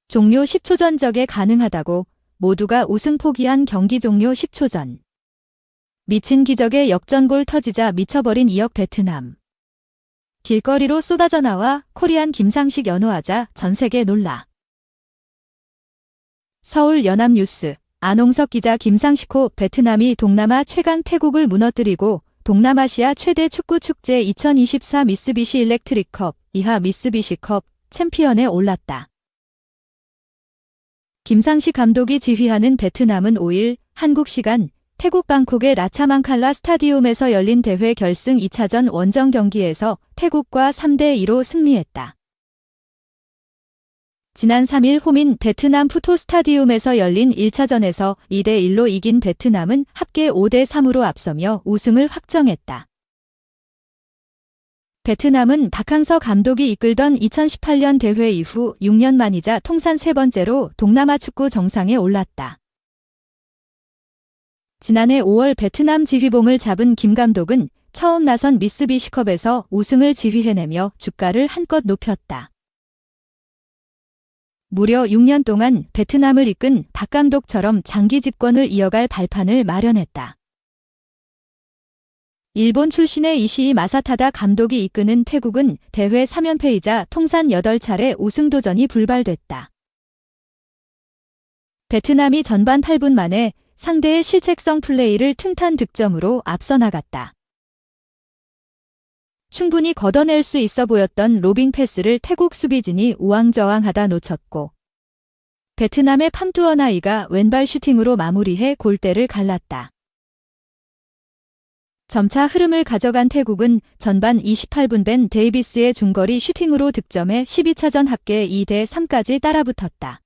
종료 10초 전 저게 가능하다고 모두가 우승 포기한 경기 종료 10초 전. 미친 기적의 역전골 터지자 미쳐버린 이역 베트남. 길거리로 쏟아져 나와 코리안 김상식 연호하자 전세계 놀라. 서울 연합뉴스 안홍석 기자. 김상식호. 베트남이 동남아 최강 태국을 무너뜨리고 동남아시아 최대 축구 축제 2024 미쓰비시 일렉트릭컵 이하 미쓰비시컵 챔피언에 올랐다. 김상식 감독이 지휘하는 베트남은 5일 한국 시간 태국 방콕의 라차망칼라 스타디움에서 열린 대회 결승 2차전 원정 경기에서 태국과 3대2로 승리했다. 지난 3일 홈인 베트남 푸토 스타디움에서 열린 1차전에서 2대1로 이긴 베트남은 합계 5대3으로 앞서며 우승을 확정했다. 베트남은 박항서 감독이 이끌던 2018년 대회 이후 6년 만이자 통산 3번째로 동남아 축구 정상에 올랐다. 지난해 5월 베트남 지휘봉을 잡은 김 감독은 처음 나선 미쓰비시컵에서 우승을 지휘해내며 주가를 한껏 높였다. 무려 6년 동안 베트남을 이끈 박 감독처럼 장기 집권을 이어갈 발판을 마련했다. 일본 출신의 이시이 마사타다 감독이 이끄는 태국은 대회 3연패이자 통산 8차례 우승 도전이 불발됐다. 베트남이 전반 8분 만에 상대의 실책성 플레이를 틈탄 득점으로 앞서 나갔다. 충분히 걷어낼 수 있어 보였던 로빙 패스를 태국 수비진이 우왕좌왕하다 놓쳤고 베트남의 팜투어나이가 왼발 슈팅으로 마무리해 골대를 갈랐다. 점차 흐름을 가져간 태국은 전반 28분 벤 데이비스의 중거리 슈팅으로 득점해 12차전 합계 2대3까지 따라붙었다.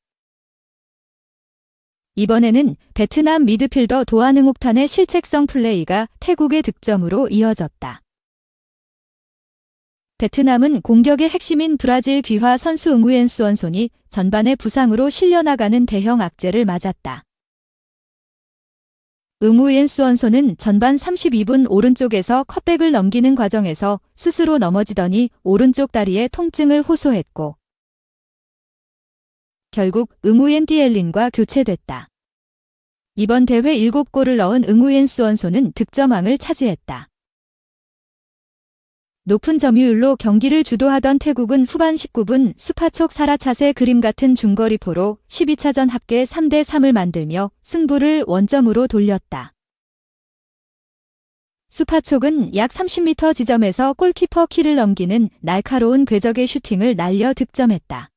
이번에는 베트남 미드필더 도안응옥탄의 실책성 플레이가 태국의 득점으로 이어졌다. 베트남은 공격의 핵심인 브라질 귀화 선수 응우옌 수원손이 전반에 부상으로 실려나가는 대형 악재를 맞았다. 응우옌 수원손은 전반 32분 오른쪽에서 컵백을 넘기는 과정에서 스스로 넘어지더니 오른쪽 다리에 통증을 호소했고 결국 응우옌 띠엘린과 교체됐다. 이번 대회 7골을 넣은 응우옌 수원손은 득점왕을 차지했다. 높은 점유율로 경기를 주도하던 태국은 후반 19분 수파촉 사라찻의 그림 같은 중거리포로 12차전 합계 3대3을 만들며 승부를 원점으로 돌렸다. 수파촉은 약 30m 지점에서 골키퍼 키를 넘기는 날카로운 궤적의 슈팅을 날려 득점했다.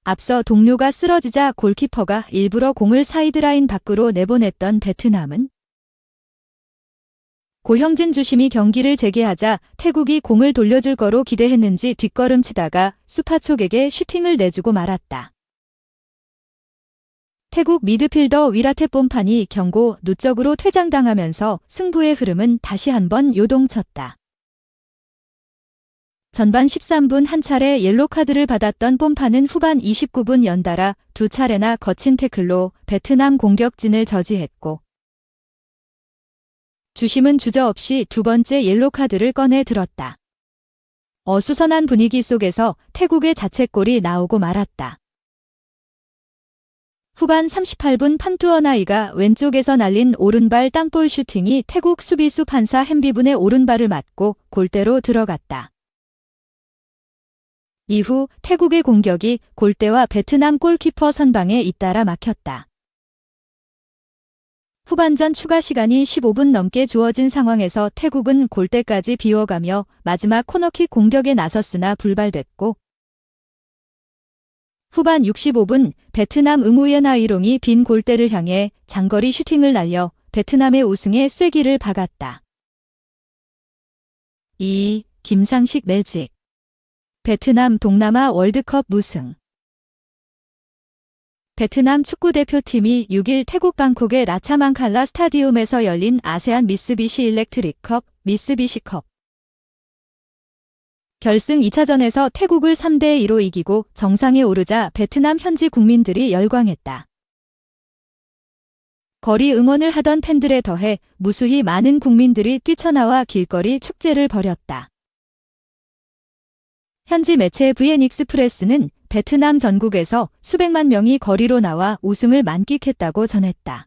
앞서 동료가 쓰러지자 골키퍼가 일부러 공을 사이드라인 밖으로 내보냈던 베트남은 고형진 주심이 경기를 재개하자 태국이 공을 돌려줄 거로 기대했는지 뒷걸음치다가 수파촉에게 슈팅을 내주고 말았다. 태국 미드필더 위라테 뽐판이 경고 누적으로 퇴장당하면서 승부의 흐름은 다시 한번 요동쳤다. 전반 13분 한 차례 옐로카드를 받았던 뽐판은 후반 29분 연달아 2차례나 거친 태클로 베트남 공격진을 저지했고 주심은 주저없이 두 번째 옐로카드를 꺼내 들었다. 어수선한 분위기 속에서 태국의 자책골이 나오고 말았다. 후반 38분 팜투어나이가 왼쪽에서 날린 오른발 땅볼 슈팅이 태국 수비수 판사 햄비분의 오른발을 맞고 골대로 들어갔다. 이후 태국의 공격이 골대와 베트남 골키퍼 선방에 잇따라 막혔다. 후반전 추가 시간이 15분 넘게 주어진 상황에서 태국은 골대까지 비워가며 마지막 코너킥 공격에 나섰으나 불발됐고 후반 65분 베트남 응우옌 아이롱이 빈 골대를 향해 장거리 슈팅을 날려 베트남의 우승에 쐐기를 박았다. 2. 김상식 매직. 베트남 동남아 월드컵 무승. 베트남 축구대표팀이 6일 태국 방콕의 라차망칼라 스타디움에서 열린 아세안 미쓰비시 일렉트릭컵 미쓰비시컵 결승 2차전에서 태국을 3대2로 이기고 정상에 오르자 베트남 현지 국민들이 열광했다. 거리 응원을 하던 팬들에 더해 무수히 많은 국민들이 뛰쳐나와 길거리 축제를 벌였다. 현지 매체 VN 익스프레스는 베트남 전국에서 수백만 명이 거리로 나와 우승을 만끽했다고 전했다.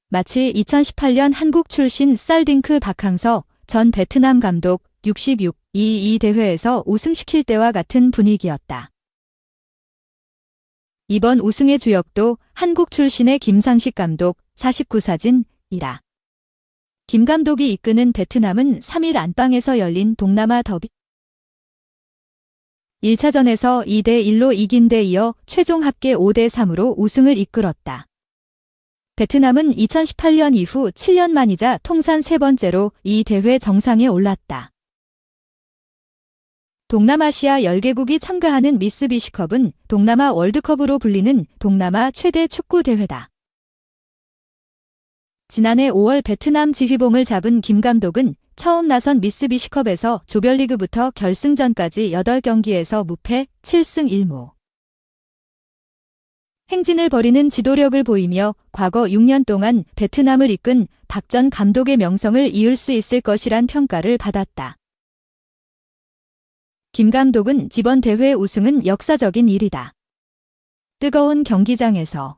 마치 2018년 한국 출신 살딩크 박항서 전 베트남 감독 66이 이 대회에서 우승시킬 때와 같은 분위기였다. 이번 우승의 주역도 한국 출신의 김상식 감독 49사진이다. 김 감독이 이끄는 베트남은 3일 안방에서 열린 동남아 더비 1차전에서 2대1로 이긴 데 이어 최종 합계 5대3으로 우승을 이끌었다. 베트남은 2018년 이후 7년 만이자 통산 세 번째로 이 대회 정상에 올랐다. 동남아시아 10개국이 참가하는 미쓰비시컵은 동남아 월드컵으로 불리는 동남아 최대 축구 대회다. 지난해 5월 베트남 지휘봉을 잡은 김 감독은 처음 나선 미쓰비시컵에서 조별리그부터 결승전까지 8경기에서 무패 7승 1무. 행진을 벌이는 지도력을 보이며 과거 6년 동안 베트남을 이끈 박 전 감독의 명성을 이을 수 있을 것이란 평가를 받았다. 김 감독은 이번 대회 우승은 역사적인 일이다. 뜨거운 경기장에서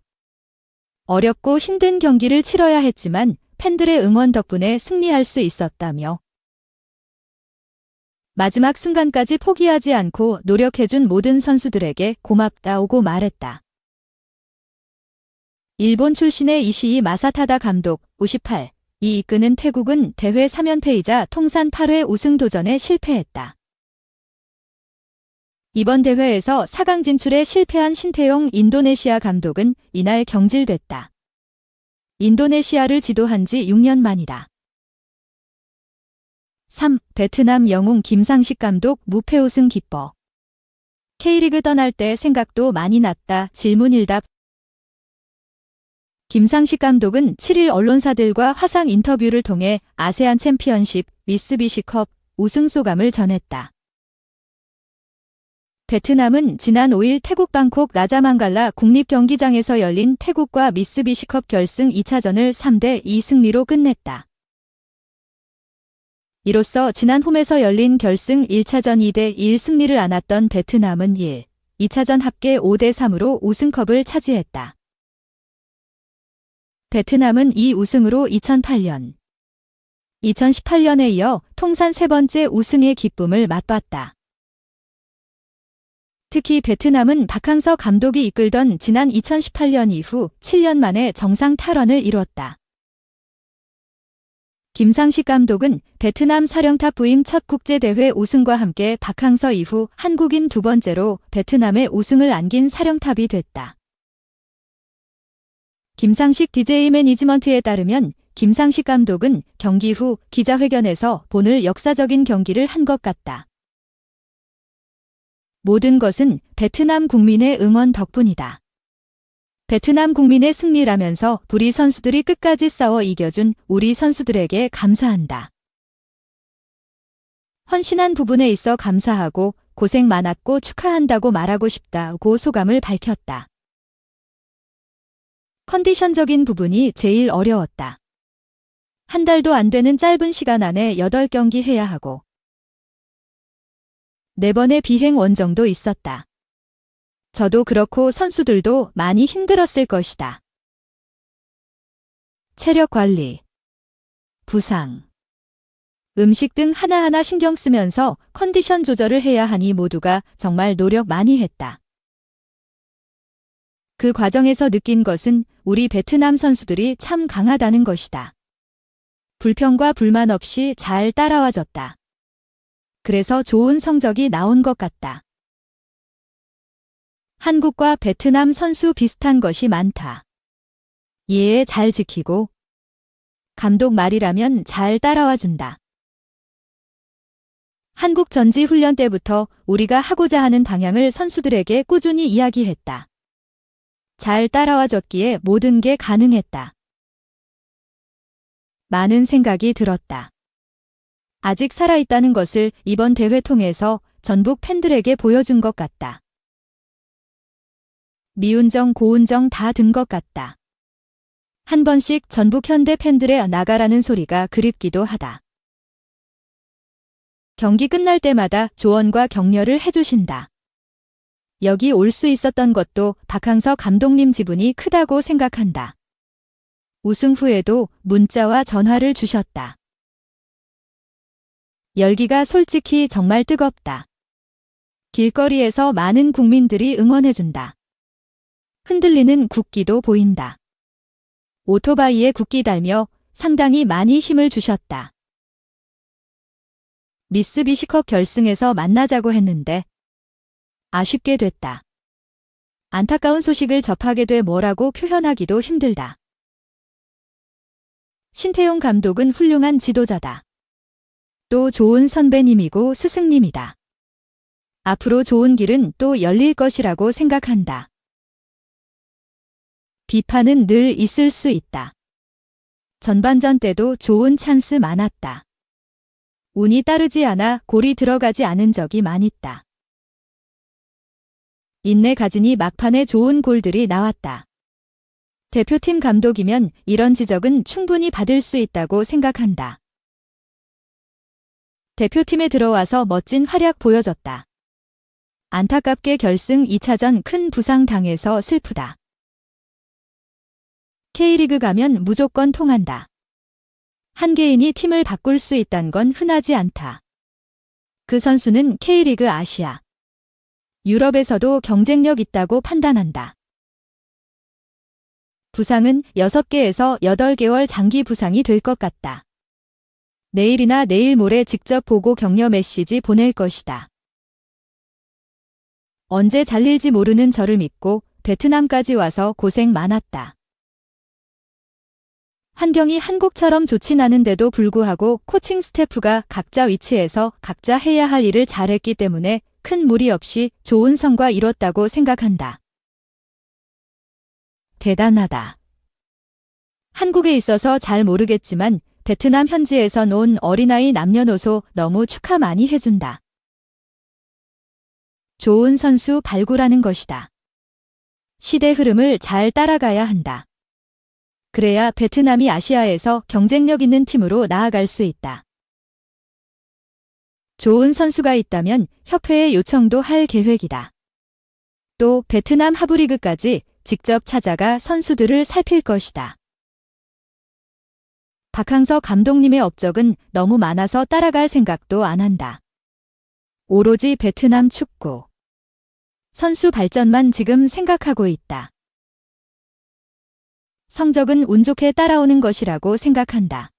어렵고 힘든 경기를 치러야 했지만 팬들의 응원 덕분에 승리할 수 있었다며 마지막 순간까지 포기하지 않고 노력해준 모든 선수들에게 고맙다고 말했다. 일본 출신의 이시이 마사타다 감독 58이 이끄는 태국은 대회 3연패이자 통산 8회 우승 도전에 실패했다. 이번 대회에서 4강 진출에 실패한 신태용 인도네시아 감독은 이날 경질됐다. 인도네시아를 지도한 지 6년 만이다. 3. 베트남 영웅 김상식 감독 무패 우승 기뻐. K리그 떠날 때 생각도 많이 났다. 질문일답. 김상식 감독은 7일 언론사들과 화상 인터뷰를 통해 아세안 챔피언십 미쓰비시컵 우승 소감을 전했다. 베트남은 지난 5일 태국 방콕 라자망갈라 국립경기장에서 열린 태국과 미쓰비시컵 결승 2차전을 3대2 승리로 끝냈다. 이로써 지난 홈에서 열린 결승 1차전 2대1 승리를 안았던 베트남은 1, 2차전 합계 5대3으로 우승컵을 차지했다. 베트남은 이 우승으로 2008년, 2018년에 이어 통산 세 번째 우승의 기쁨을 맛봤다. 특히 베트남은 박항서 감독이 이끌던 지난 2018년 이후 7년 만에 정상 탈환을 이뤘다. 김상식 감독은 베트남 사령탑 부임 첫 국제대회 우승과 함께 박항서 이후 한국인 두 번째로 베트남의 우승을 안긴 사령탑이 됐다. 김상식 DJ 매니지먼트에 따르면 김상식 감독은 경기 후 기자회견에서 오늘 역사적인 경기를 한 것 같다. 모든 것은 베트남 국민의 응원 덕분이다. 베트남 국민의 승리라면서 우리 선수들이 끝까지 싸워 이겨준 우리 선수들에게 감사한다. 헌신한 부분에 있어 감사하고 고생 많았고 축하한다고 말하고 싶다고 소감을 밝혔다. 컨디션적인 부분이 제일 어려웠다. 한 달도 안 되는 짧은 시간 안에 8경기 해야 하고 4번의 비행 원정도 있었다. 저도 그렇고 선수들도 많이 힘들었을 것이다. 체력 관리, 부상, 음식 등 하나하나 신경 쓰면서 컨디션 조절을 해야 하니 모두가 정말 노력 많이 했다. 그 과정에서 느낀 것은 우리 베트남 선수들이 참 강하다는 것이다. 불평과 불만 없이 잘 따라와줬다. 그래서 좋은 성적이 나온 것 같다. 한국과 베트남 선수 비슷한 것이 많다. 예의 잘 지키고 감독 말이라면 잘 따라와 준다. 한국 전지 훈련 때부터 우리가 하고자 하는 방향을 선수들에게 꾸준히 이야기했다. 잘 따라와 줬기에 모든 게 가능했다. 많은 생각이 들었다. 아직 살아있다는 것을 이번 대회 통해서 전북 팬들에게 보여준 것 같다. 미운 정 고운 정 다 든 것 같다. 한 번씩 전북 현대 팬들의 나가라는 소리가 그립기도 하다. 경기 끝날 때마다 조언과 격려를 해주신다. 여기 올 수 있었던 것도 박항서 감독님 지분이 크다고 생각한다. 우승 후에도 문자와 전화를 주셨다. 열기가 솔직히 정말 뜨겁다. 길거리에서 많은 국민들이 응원해준다. 흔들리는 국기도 보인다. 오토바이에 국기 달며 상당히 많이 힘을 주셨다. 미쓰비시컵 결승에서 만나자고 했는데 아쉽게 됐다. 안타까운 소식을 접하게 돼 뭐라고 표현하기도 힘들다. 신태용 감독은 훌륭한 지도자다. 또 좋은 선배님이고 스승님이다. 앞으로 좋은 길은 또 열릴 것이라고 생각한다. 비판은 늘 있을 수 있다. 전반전 때도 좋은 찬스 많았다. 운이 따르지 않아 골이 들어가지 않은 적이 많있다. 인내 가지니 막판에 좋은 골들이 나왔다. 대표팀 감독이면 이런 지적은 충분히 받을 수 있다고 생각한다. 대표팀에 들어와서 멋진 활약 보여줬다. 안타깝게 결승 2차전 큰 부상 당해서 슬프다. K리그 가면 무조건 통한다. 한 개인이 팀을 바꿀 수 있다는 건 흔하지 않다. 그 선수는 K리그 아시아, 유럽에서도 경쟁력 있다고 판단한다. 부상은 6개에서 8개월 장기 부상이 될 것 같다. 내일이나 내일 모레 직접 보고 격려 메시지 보낼 것이다. 언제 잘릴지 모르는 저를 믿고 베트남까지 와서 고생 많았다. 환경이 한국처럼 좋진 않은데도 불구하고 코칭 스태프가 각자 위치에서 각자 해야 할 일을 잘했기 때문에 큰 무리 없이 좋은 성과 이뤘다고 생각한다. 대단하다. 한국에 있어서 잘 모르겠지만 베트남 현지에서 온 어린아이 남녀노소 너무 축하 많이 해준다. 좋은 선수 발굴하는 것이다. 시대 흐름을 잘 따라가야 한다. 그래야 베트남이 아시아에서 경쟁력 있는 팀으로 나아갈 수 있다. 좋은 선수가 있다면 협회에 요청도 할 계획이다. 또 베트남 하브리그까지 직접 찾아가 선수들을 살필 것이다. 박항서 감독님의 업적은 너무 많아서 따라갈 생각도 안 한다. 오로지 베트남 축구 선수 발전만 지금 생각하고 있다. 성적은 운 좋게 따라오는 것이라고 생각한다.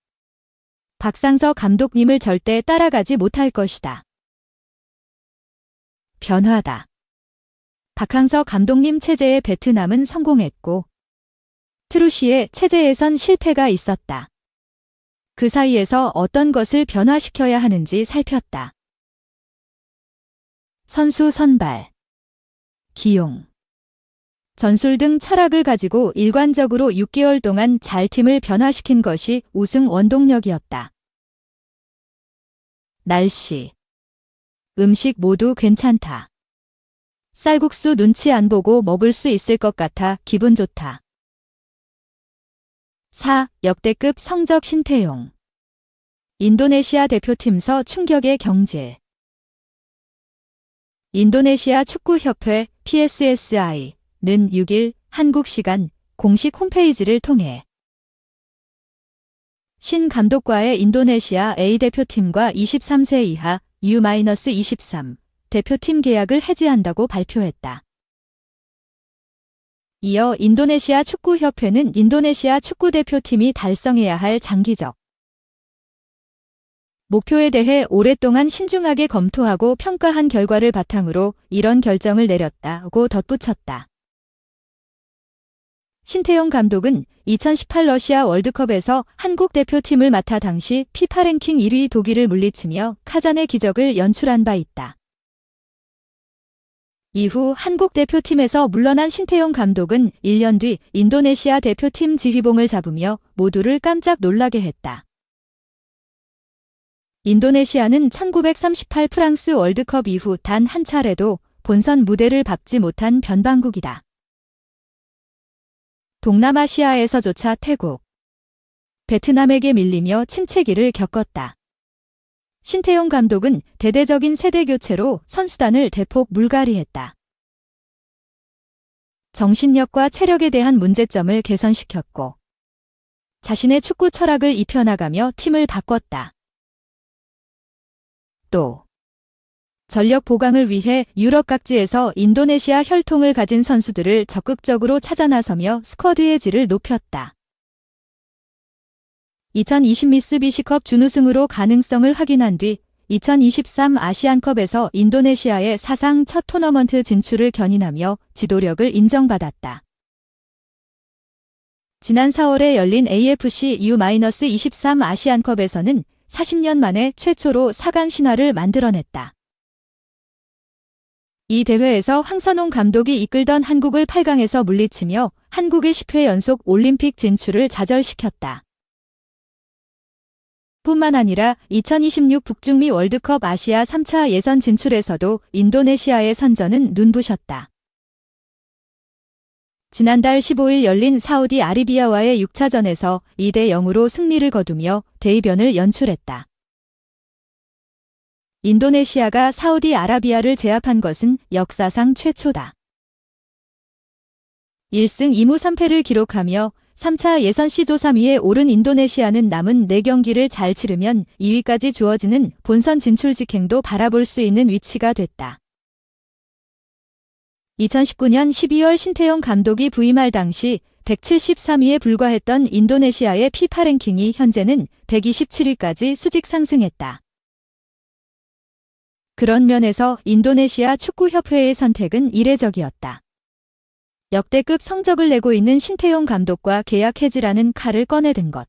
박상서 감독님을 절대 따라가지 못할 것이다. 변화다. 박항서 감독님 체제의 베트남은 성공했고 트루시의 체제에선 실패가 있었다. 그 사이에서 어떤 것을 변화시켜야 하는지 살폈다. 선수 선발, 기용, 전술 등 철학을 가지고 일관적으로 6개월 동안 잘 팀을 변화시킨 것이 우승 원동력이었다. 날씨, 음식 모두 괜찮다. 쌀국수 눈치 안 보고 먹을 수 있을 것 같아 기분 좋다. 4. 역대급 성적 신태용. 인도네시아 대표팀서 충격의 경질. 인도네시아 축구협회 PSSI 는 6일 한국 시간 공식 홈페이지를 통해 신 감독과의 인도네시아 A 대표팀과 23세 이하 U-23 대표팀 계약을 해지한다고 발표했다. 이어 인도네시아 축구협회는 인도네시아 축구대표팀이 달성해야 할 장기적 목표에 대해 오랫동안 신중하게 검토하고 평가한 결과를 바탕으로 이런 결정을 내렸다고 덧붙였다. 신태용 감독은 2018 러시아 월드컵에서 한국 대표팀을 맡아 당시 피파 랭킹 1위 독일을 물리치며 카잔의 기적을 연출한 바 있다. 이후 한국 대표팀에서 물러난 신태용 감독은 1년 뒤 인도네시아 대표팀 지휘봉을 잡으며 모두를 깜짝 놀라게 했다. 인도네시아는 1938 프랑스 월드컵 이후 단 한 차례도 본선 무대를 밟지 못한 변방국이다. 동남아시아에서조차 태국, 베트남에게 밀리며 침체기를 겪었다. 신태용 감독은 대대적인 세대 교체로 선수단을 대폭 물갈이했다. 정신력과 체력에 대한 문제점을 개선시켰고 자신의 축구 철학을 입혀나가며 팀을 바꿨다. 또 전력 보강을 위해 유럽 각지에서 인도네시아 혈통을 가진 선수들을 적극적으로 찾아 나서며 스쿼드의 질을 높였다. 2020 미쓰비시컵 준우승으로 가능성을 확인한 뒤 2023 아시안컵에서 인도네시아의 사상 첫 토너먼트 진출을 견인하며 지도력을 인정받았다. 지난 4월에 열린 AFC U-23 아시안컵에서는 40년 만에 최초로 4강 신화를 만들어냈다. 이 대회에서 황선홍 감독이 이끌던 한국을 8강에서 물리치며 한국의 10회 연속 올림픽 진출을 좌절시켰다. 뿐만 아니라 2026 북중미 월드컵 아시아 3차 예선 진출에서도 인도네시아의 선전은 눈부셨다. 지난달 15일 열린 사우디아라비아와의 6차전에서 2대 0으로 승리를 거두며 대이변을 연출했다. 인도네시아가 사우디아라비아를 제압한 것은 역사상 최초다. 1승 2무 3패를 기록하며 3차 예선 C조 3위에 오른 인도네시아는 남은 4경기를 잘 치르면 2위까지 주어지는 본선 진출 직행도 바라볼 수 있는 위치가 됐다. 2019년 12월 신태용 감독이 부임할 당시 173위에 불과했던 인도네시아의 피파 랭킹이 현재는 127위까지 수직 상승했다. 그런 면에서 인도네시아 축구협회의 선택은 이례적이었다. 역대급 성적을 내고 있는 신태용 감독과 계약 해지라는 칼을 꺼내든 것.